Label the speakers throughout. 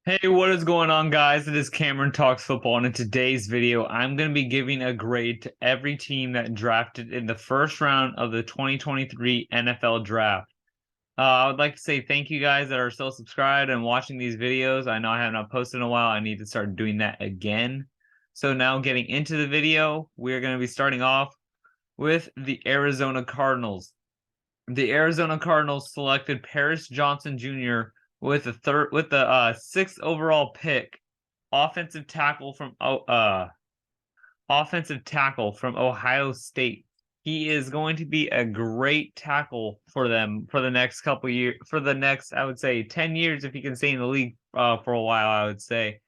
Speaker 1: Hey, what is going on, guys? It is Cameron Talks Football, and in today's video, I'm going to be giving a grade to every team that drafted in the first round of the 2023 NFL Draft. I would like to say thank you guys that are still subscribed and watching these videos. I know I have not posted in a while. I need to start doing that again. So now getting into the video, we're going to be starting off with the Arizona Cardinals. The Arizona Cardinals selected Paris Johnson Jr. with the sixth overall pick, offensive tackle from offensive tackle from Ohio State. He is going to be a great tackle for them for the next couple years, for the next, I would say, 10 years if he can stay in the league for a while, I would say.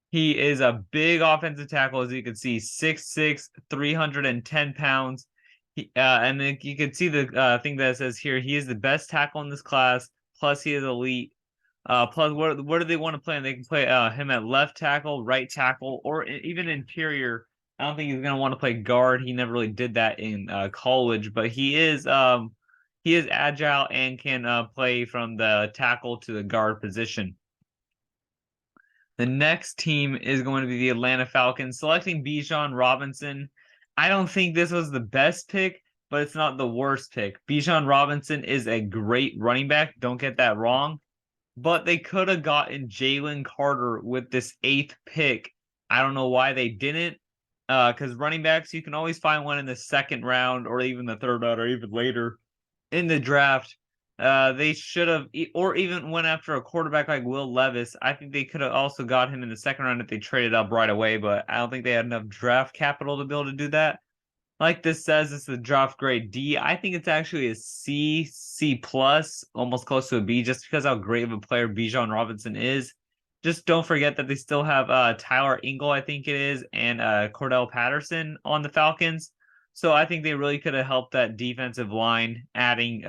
Speaker 1: He is a big offensive tackle, as you can see, 6'6", 310 pounds. And then you can see the thing that says here, he is the best tackle in this class, plus he is elite. Plus, what do they want to play? And they can play him at left tackle, right tackle, or even interior. I don't think he's going to want to play guard. He never really did that in college, but he is agile and can play from the tackle to the guard position. The next team is going to be the Atlanta Falcons, selecting Bijan Robinson. I don't think this was the best pick, but it's not the worst pick. Bijan Robinson is a great running back. Don't get that wrong. But they could have gotten Jalen Carter with this eighth pick. I don't know why they didn't. Because running backs, you can always find one in the second round or even the third round or even later in the draft. They should have, or even went after a quarterback like Will Levis. I think they could have also got him in the second round if they traded up right away, but I don't think they had enough draft capital to be able to do that. Like this says, it's the draft grade D. I think it's actually a C, C plus, almost close to a B, just because how great of a player Bijan Robinson is. Just don't forget that they still have Tyler Ingle, I think it is, and Cordell Patterson on the Falcons. So I think they really could have helped that defensive line adding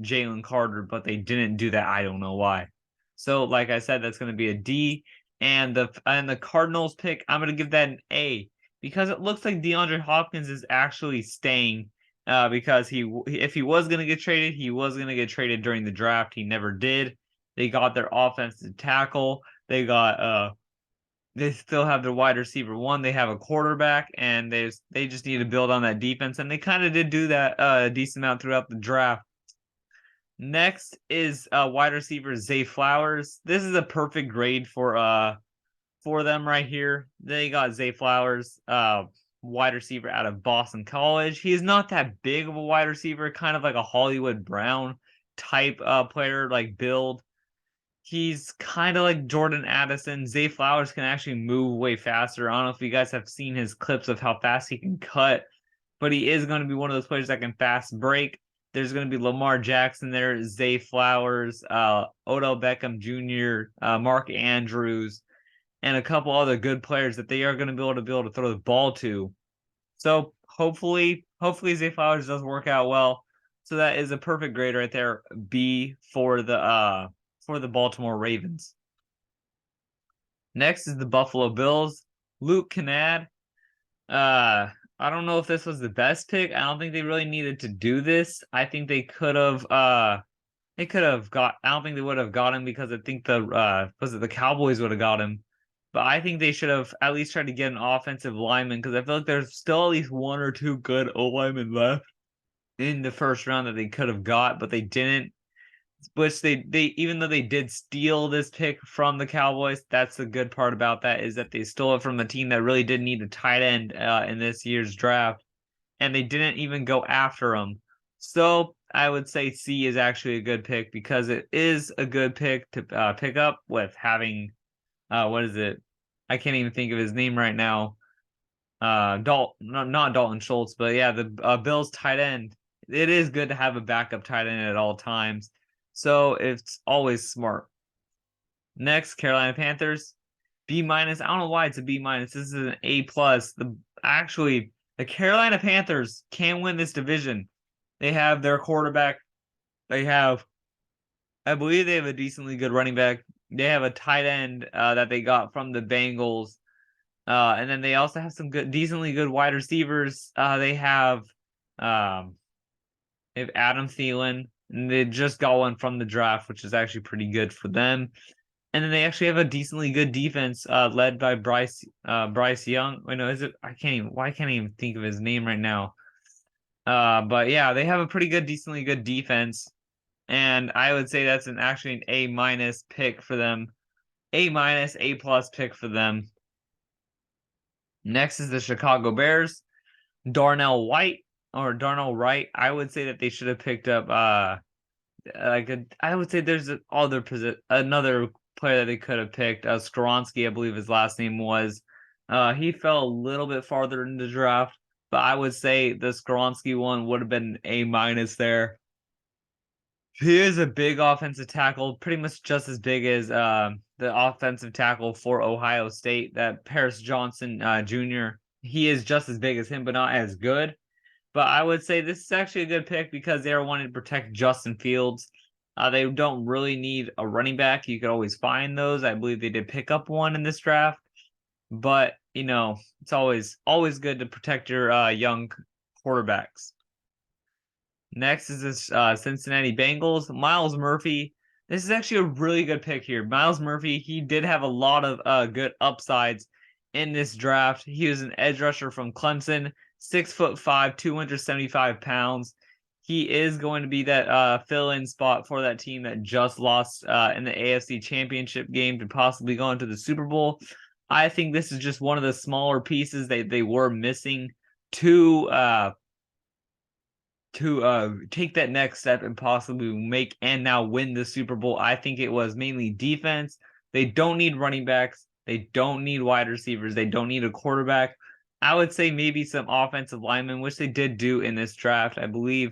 Speaker 1: Jalen Carter, but they didn't do that. I don't know why. So like I said, that's going to be a D. And the Cardinals pick, I'm going to give that an A because it looks like DeAndre Hopkins is actually staying. Because if he was going to get traded, he was going to get traded during the draft. He never did. They got their offensive tackle. They still have their wide receiver one. They have a quarterback, and they just need to build on that defense. And they kind of did do that a decent amount throughout the draft. Next is wide receiver Zay Flowers. This is a perfect grade for them right here. They got Zay Flowers, wide receiver out of Boston College. He is not that big of a wide receiver, kind of like a Hollywood Brown type player, like build. He's kind of like Jordan Addison. Zay Flowers can actually move way faster. I don't know if you guys have seen his clips of how fast he can cut, but he is going to be one of those players that can fast break. There's going to be Lamar Jackson there, Zay Flowers, Odell Beckham Jr., Mark Andrews, and a couple other good players that they are going to be able to throw the ball to. So hopefully Zay Flowers does work out well. So that is a perfect grade right there. B for the Baltimore Ravens. Next is the Buffalo Bills. Luke Kennard. I don't know if this was the best pick. I don't think they really needed to do this. I think they could have got I don't think they would have got him because I think the Cowboys would have got him. But I think they should have at least tried to get an offensive lineman because I feel like there's still at least one or two good O linemen left in the first round that they could have got, but they didn't. Which they even though they did steal this pick from the Cowboys, that's the good part about that is that they stole it from a team that really did need a tight end in this year's draft, and they didn't even go after him. So I would say C is actually a good pick because it is a good pick to pick up with having what is it? I can't even think of his name right now. Not Dalton Schultz, but yeah, the Bills tight end. It is good to have a backup tight end at all times. So it's always smart. Next, Carolina Panthers, B minus. I don't know why it's a B minus. This is an A plus. The Carolina Panthers can win this division. They have their quarterback. They have, I believe, they have a decently good running back. They have a tight end that they got from the Bengals. And then they also have some decently good wide receivers. They have Adam Thielen, and they just got one from the draft, which is actually pretty good for them. And then they actually have a decently good defense, led by Bryce Young. Wait, no, is it? Why can't I even think of his name right now? But yeah, they have a pretty good, decently good defense, and I would say that's actually an A minus pick for them. A minus, A plus pick for them. Next is the Chicago Bears. Darnell Wright. I would say that they should have picked up I would say there's another player that they could have picked. Skoronski, I believe his last name was. He fell a little bit farther in the draft, but I would say the Skoronski one would have been A minus there. He is a big offensive tackle, pretty much just as big as the offensive tackle for Ohio State, that Paris Johnson Jr. He is just as big as him, but not as good. But I would say this is actually a good pick because they are wanting to protect Justin Fields. They don't really need a running back. You could always find those. I believe they did pick up one in this draft, but it's always good to protect your young quarterbacks. Next is this Cincinnati Bengals. Myles Murphy. This is actually a really good pick here. Myles Murphy, he did have a lot of good upsides in this draft. He was an edge rusher from Clemson, 6'5", 275 pounds. He is going to be that fill-in spot for that team that just lost in the AFC Championship game to possibly go into the Super Bowl. I think this is just one of the smaller pieces they were missing to take that next step and possibly make and now win the Super Bowl. I think it was mainly defense. They don't need running backs. They don't need wide receivers. They don't need a quarterback. I would say maybe some offensive linemen, which they did do in this draft, I believe.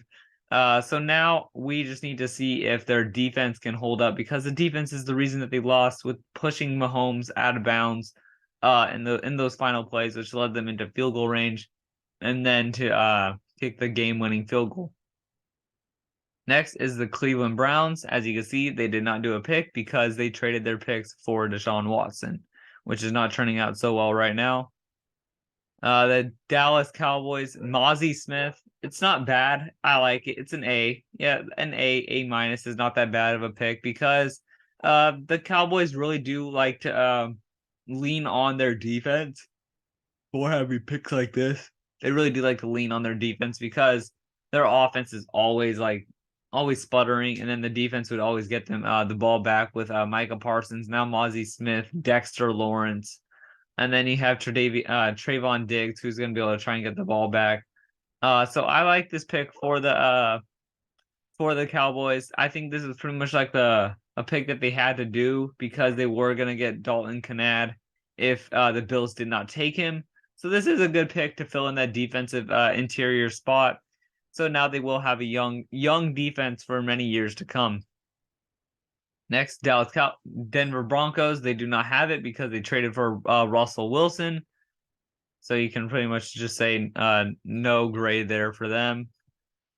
Speaker 1: So now we just need to see if their defense can hold up, because the defense is the reason that they lost, with pushing Mahomes out of bounds in those final plays, which led them into field goal range, and then to kick the game-winning field goal. Next is the Cleveland Browns. As you can see, they did not do a pick because they traded their picks for Deshaun Watson, which is not turning out so well right now. The Dallas Cowboys, Mazi Smith. It's not bad. I like it. It's an A. Yeah, an A minus is not that bad of a pick because the Cowboys really do like to lean on their defense for having picks like this. They really do like to lean on their defense because their offense is always sputtering, and then the defense would always get them the ball back with Micah Parsons, now Mazi Smith, Dexter Lawrence, and then you have Trayvon Diggs, who's going to be able to try and get the ball back. So I like this pick for the Cowboys. I think this is pretty much like a pick that they had to do because they were going to get Dalton Knecht if the Bills did not take him. So this is a good pick to fill in that defensive interior spot. So now they will have a young defense for many years to come. Next, Denver Broncos. They do not have it because they traded for Russell Wilson. So you can pretty much just say no grade there for them.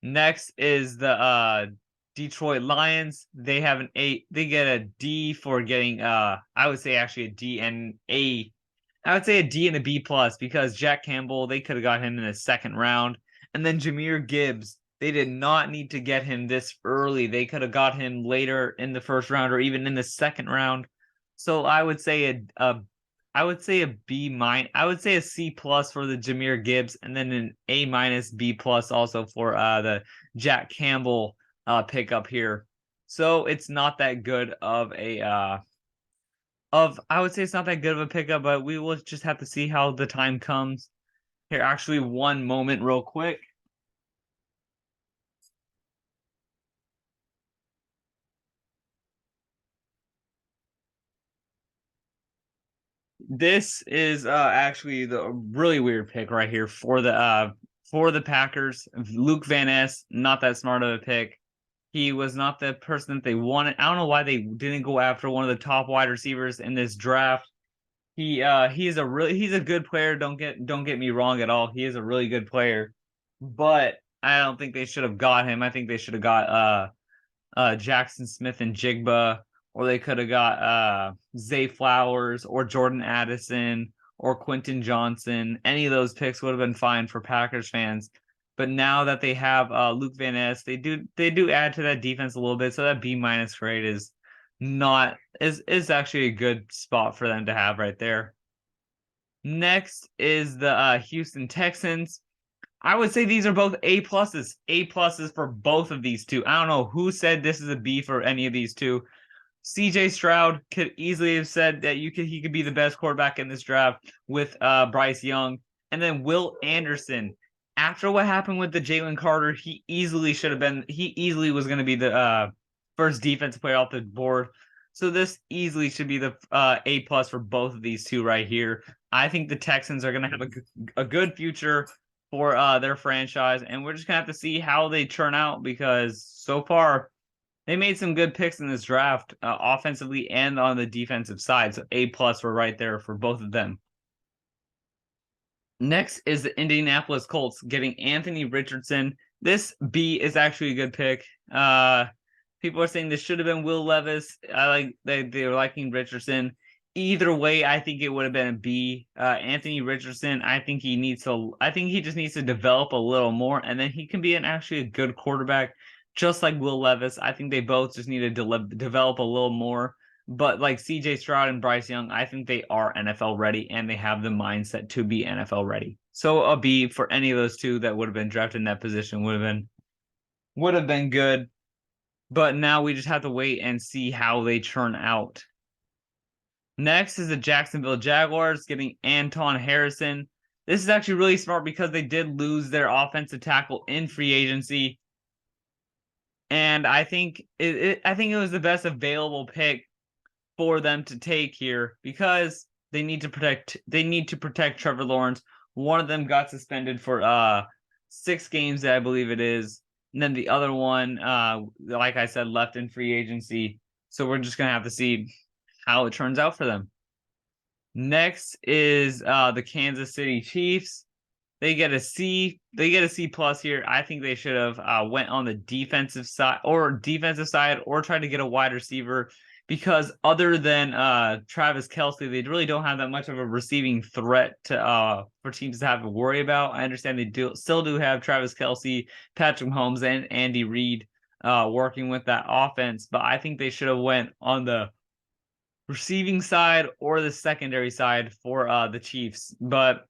Speaker 1: Next is the Detroit Lions. They have an A. They get a D for getting I would say actually a D and a I would say a D and a B plus, because Jack Campbell, they could have got him in the second round. And then Jahmyr Gibbs, they did not need to get him this early. They could have got him later in the first round or even in the second round. So I would say I would say a B minus. I would say a C plus for the Jahmyr Gibbs, and then an A minus, B plus also for the Jack Campbell pickup here. So it's not that good of a I would say it's not that good of a pickup, but we will just have to see how the time comes. Here, actually, one moment real quick. This is actually the really weird pick right here for the Packers. Luke Van Ness, not that smart of a pick. He was not the person that they wanted. I don't know why they didn't go after one of the top wide receivers in this draft. He's a good player. Don't get me wrong at all. He is a really good player, but I don't think they should have got him. I think they should have got Jackson Smith and Jigba, or they could have got Zay Flowers or Jordan Addison or Quentin Johnson. Any of those picks would have been fine for Packers fans. But now that they have Luke Van Ness, they do add to that defense a little bit. So that B minus grade is not is actually a good spot for them to have right there. Next is the Houston Texans. I would say these are both A pluses. A pluses for both of these two. I don't know who said this is a B for any of these two. CJ Stroud could easily have said that he could be the best quarterback in this draft with Bryce Young. And then Will Anderson. After what happened with the Jalen Carter, he easily was going to be the first defensive player off the board. So this easily should be the A plus for both of these two right here. I think the Texans are going to have a good future for their franchise, and we're just going to have to see how they turn out, because so far they made some good picks in this draft, offensively and on the defensive side. So A plus were right there for both of them. Next is the Indianapolis Colts getting Anthony Richardson. This B is actually a good pick. People are saying this should have been Will Levis. They're liking Richardson. Either way, I think it would have been a B. Anthony Richardson, I think he just needs to develop a little more, and then he can be actually a good quarterback, just like Will Levis. I think they both just need to develop a little more. But like CJ Stroud and Bryce Young, I think they are NFL ready, and they have the mindset to be NFL ready. So a B for any of those two that would have been drafted in that position would have been good. But now we just have to wait and see how they turn out. Next is the Jacksonville Jaguars getting Anton Harrison. This is actually really smart because they did lose their offensive tackle in free agency. And I think it was the best available pick for them to take here, because they need to protect Trevor Lawrence. One of them got suspended for 6 games, I believe it is. And then the other one, like I said, left in free agency. So we're just gonna have to see how it turns out for them. Next is the Kansas City Chiefs. They get a C. They get a C plus here. I think they should have went on the defensive side or tried to get a wide receiver, because other than Travis Kelce, they really don't have that much of a receiving threat for teams to have to worry about. I understand they still do have Travis Kelce, Patrick Mahomes, and Andy Reid working with that offense, but I think they should have went on the receiving side or the secondary side for the Chiefs. But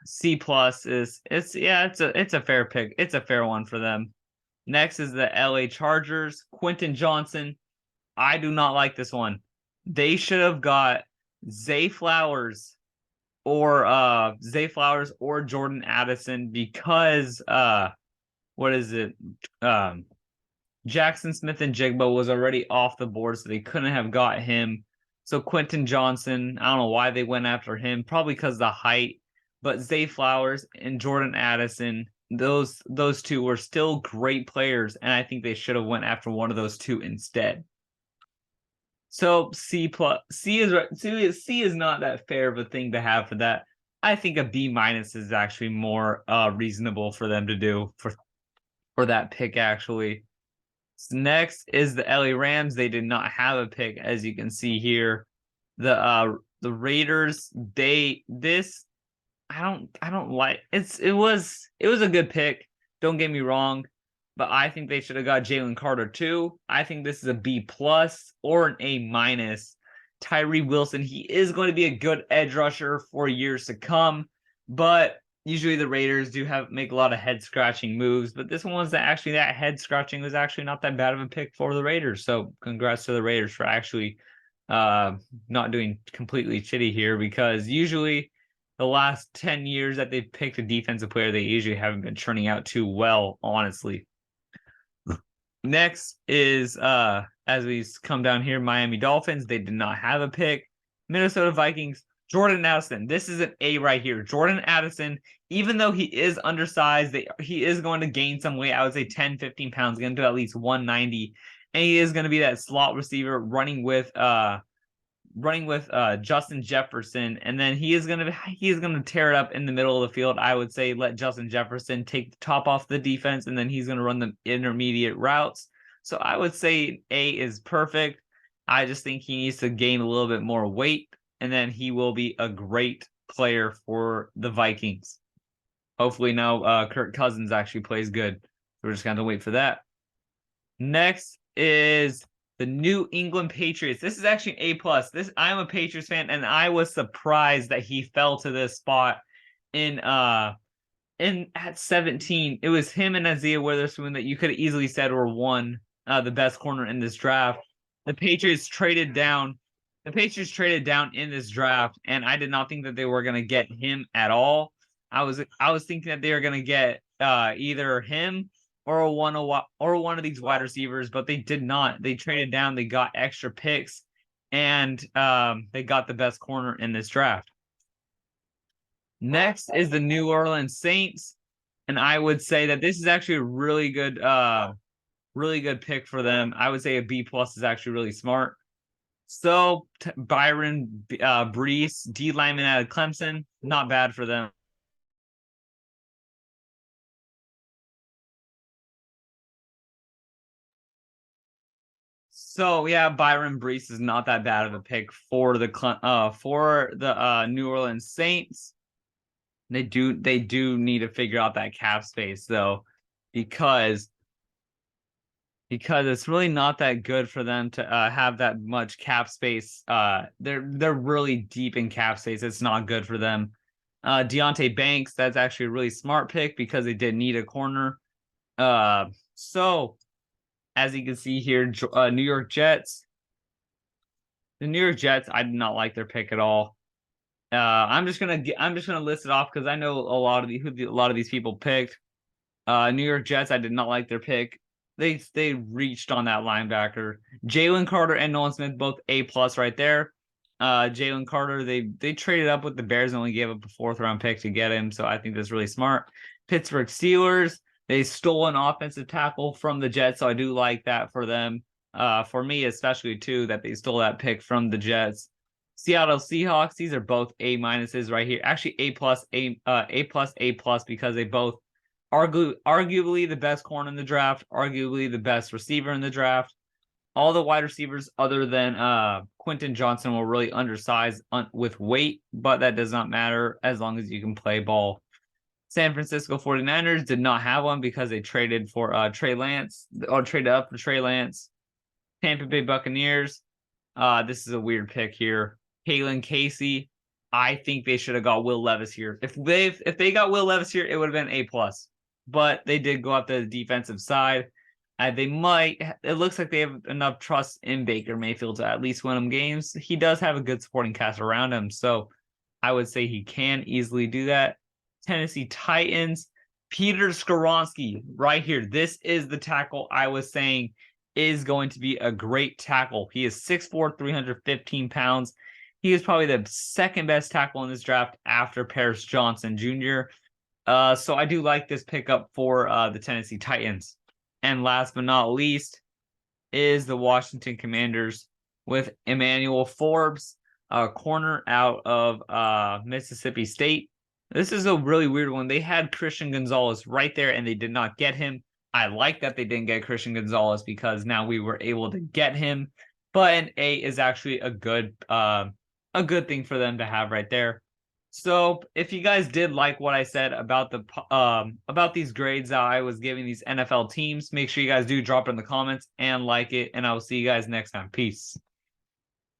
Speaker 1: C plus it's a fair pick. It's a fair one for them. Next is the LA Chargers, Quentin Johnson. I do not like this one. They should have got Zay Flowers or Jordan Addison, because Jackson Smith-Njigba was already off the board, so they couldn't have got him. So Quentin Johnson, I don't know why they went after him, probably because of the height. But Zay Flowers and Jordan Addison, those two were still great players, and I think they should have went after one of those two instead. So C is not that fair of a thing to have for that. I think a B minus is actually more reasonable for them to do for that pick, actually. Next is the LA Rams. They did not have a pick, as you can see here. The Raiders, I don't like it was a good pick, don't get me wrong, but I think they should have got Jalen Carter too. I think this is a B plus or an A minus. Tyree Wilson, he is going to be a good edge rusher for years to come, but usually the Raiders do make a lot of head scratching moves, but this one was that head scratching was actually not that bad of a pick for the Raiders. So congrats to the Raiders for actually not doing completely shitty here, because usually the last 10 years that they've picked a defensive player, they usually haven't been turning out too well, honestly. Next is as we come down here, Miami Dolphins. They did not have a pick. Minnesota Vikings, Jordan Addison. This is an A right here. Jordan Addison, even though he is undersized, he is going to gain some weight. I would say 10, 15 pounds, going to at least 190. And he is going to be that slot receiver running with Justin Jefferson, and then he is gonna tear it up in the middle of the field. I would say let Justin Jefferson take the top off the defense, and then he's gonna run the intermediate routes. So I would say A is perfect. I just think he needs to gain a little bit more weight, and then he will be a great player for the Vikings. Hopefully now Kirk Cousins actually plays good. We're just gonna have to wait for that. Next is the New England Patriots. This is actually A plus. I'm a Patriots fan, and I was surprised that he fell to this spot in at 17. It was him and Isaiah Witherspoon that you could have easily said were the best corner in this draft. The Patriots traded down. The Patriots traded down in this draft, and I did not think that they were going to get him at all. I was thinking that they were going to get either him or one of these wide receivers, but they did not. They traded down. They got extra picks, and they got the best corner in this draft. Next is the New Orleans Saints, and I would say that this is actually a really good pick for them. I would say a B plus is actually really smart. So Byron Brees, D lineman out of Clemson, not bad for them. So yeah, Byron Brees is not that bad of a pick for the New Orleans Saints. They do need to figure out that cap space though, because it's really not that good for them to have that much cap space. They're really deep in cap space. It's not good for them. Deonte Banks, that's actually a really smart pick because they did need a corner. So as you can see here, New York Jets. The New York Jets, I did not like their pick at all. I'm just gonna list it off because I know a lot of these people picked. New York Jets, I did not like their pick. They reached on that linebacker. Jalen Carter and Nolan Smith, both A plus right there. Jalen Carter, they traded up with the Bears and only gave up a 4th round pick to get him, so I think that's really smart. Pittsburgh Steelers, they stole an offensive tackle from the Jets, so I do like that for them. For me, especially too, that they stole that pick from the Jets. Seattle Seahawks, these are both A minuses right here. Actually, A plus, A plus, because they both arguably the best corner in the draft, arguably the best receiver in the draft. All the wide receivers other than Quentin Johnson were really undersized with weight, but that does not matter as long as you can play ball. San Francisco 49ers did not have one because they traded for Trey Lance, or traded up for Trey Lance. Tampa Bay Buccaneers, this is a weird pick here. Kalen Casey, I think they should have got Will Levis here. If they got Will Levis here, it would have been A plus. But they did go up the defensive side. It looks like they have enough trust in Baker Mayfield to at least win them games. He does have a good supporting cast around him, so I would say he can easily do that. Tennessee Titans, Peter Skoronski, right here. This is the tackle I was saying is going to be a great tackle. He is 6'4", 315 pounds. He is probably the second best tackle in this draft after Paris Johnson Jr. So I do like this pickup for the Tennessee Titans. And last but not least is the Washington Commanders with Emmanuel Forbes, a corner out of Mississippi State. This is a really weird one. They had Christian Gonzalez right there, and they did not get him. I like that they didn't get Christian Gonzalez because now we were able to get him. But an A is actually a good thing for them to have right there. So if you guys did like what I said about these grades that I was giving these NFL teams, make sure you guys do drop it in the comments and like it, and I will see you guys next time. Peace.